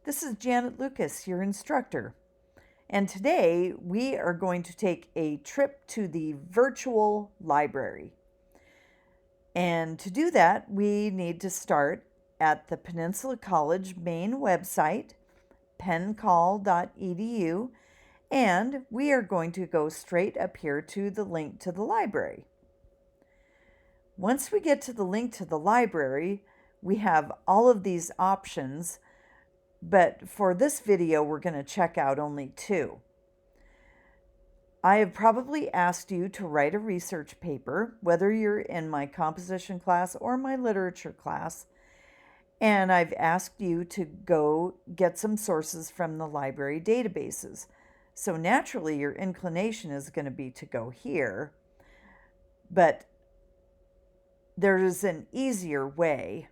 This is Janet Lucas, your instructor. And today we are going to take a trip to the virtual library. And to do that, we need to start at the Peninsula College main website, pencol.edu, and we are going to go straight up here to the link to the library. Once we get to the link to the library, we have all of these options. But for this video, we're going to check out only two. I have probably asked you to write a research paper, whether you're in my composition class or my literature class, and I've asked you to go get some sources from the library databases. So naturally, your inclination is going to be to go here, but there is an easier way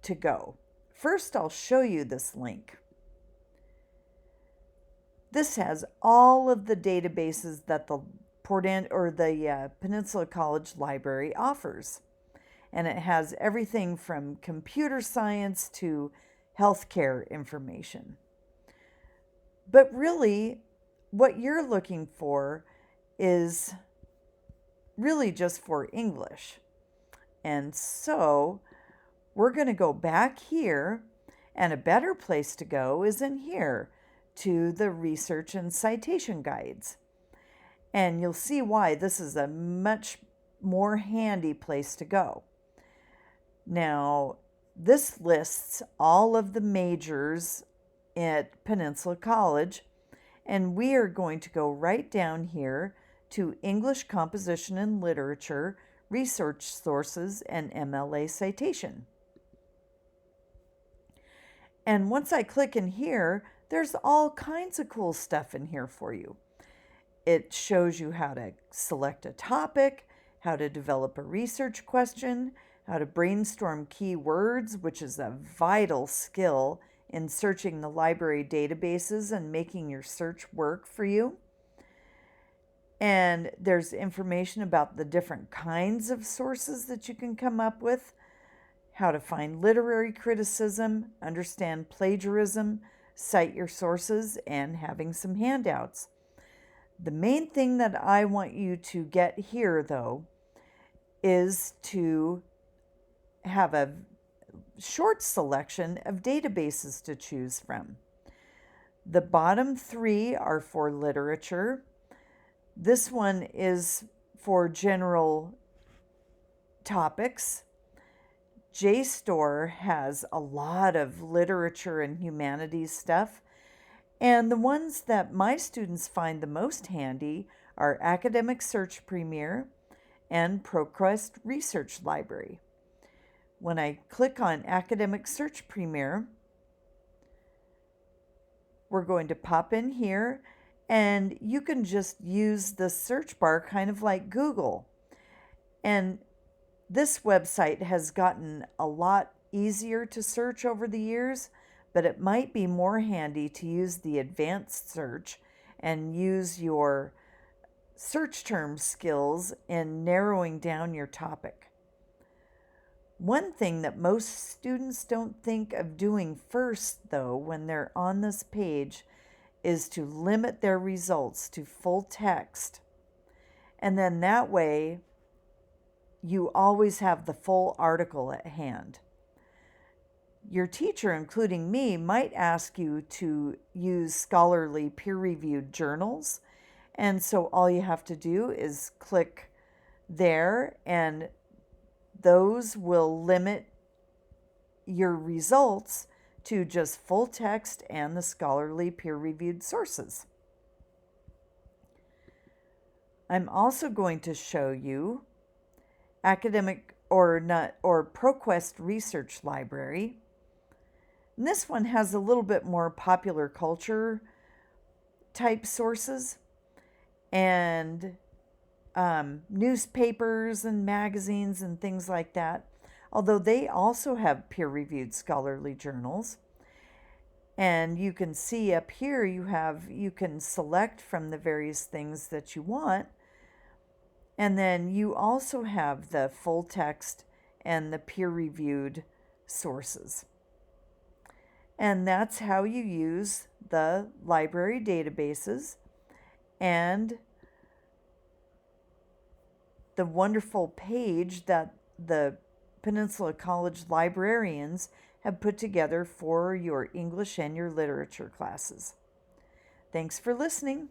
to go. First, I'll show you this link. This has all of the databases that the Peninsula College Library offers. And it has everything from computer science to healthcare information. But really, what you're looking for is really just for English. And so we're going to go back here, and a better place to go is in here to the research and citation guides. And you'll see why this is a much more handy place to go. Now, this lists all of the majors at Peninsula College, and we are going to go right down here to English Composition and Literature, Research Sources, and MLA Citation. And once I click in here, there's all kinds of cool stuff in here for you. It shows you how to select a topic, how to develop a research question, how to brainstorm keywords, which is a vital skill in searching the library databases and making your search work for you. And there's information about the different kinds of sources that you can come up with, how to find literary criticism, understand plagiarism, cite your sources, and having some handouts. The main thing that I want you to get here, though, is to have a short selection of databases to choose from. The bottom three are for literature. This one is for general topics. JSTOR has a lot of literature and humanities stuff. And the ones that my students find the most handy are Academic Search Premier and ProQuest Research Library. When I click on Academic Search Premier, we're going to pop in here, and you can just use the search bar kind of like Google. And this website has gotten a lot easier to search over the years, but it might be more handy to use the advanced search and use your search term skills in narrowing down your topic. One thing that most students don't think of doing first, though, when they're on this page, is to limit their results to full text. And then that way, you always have the full article at hand. Your teacher, including me, might ask you to use scholarly peer-reviewed journals. And so all you have to do is click there, and those will limit your results to just full text and the scholarly peer-reviewed sources. I'm also going to show you Academic or ProQuest Research Library. And this one has a little bit more popular culture type sources and newspapers and magazines and things like that, although they also have peer-reviewed scholarly journals. And you can see up here you can select from the various things that you want. And then you also have the full text and the peer-reviewed sources. And that's how you use the library databases and the wonderful page that the Peninsula College librarians have put together for your English and your literature classes. Thanks for listening.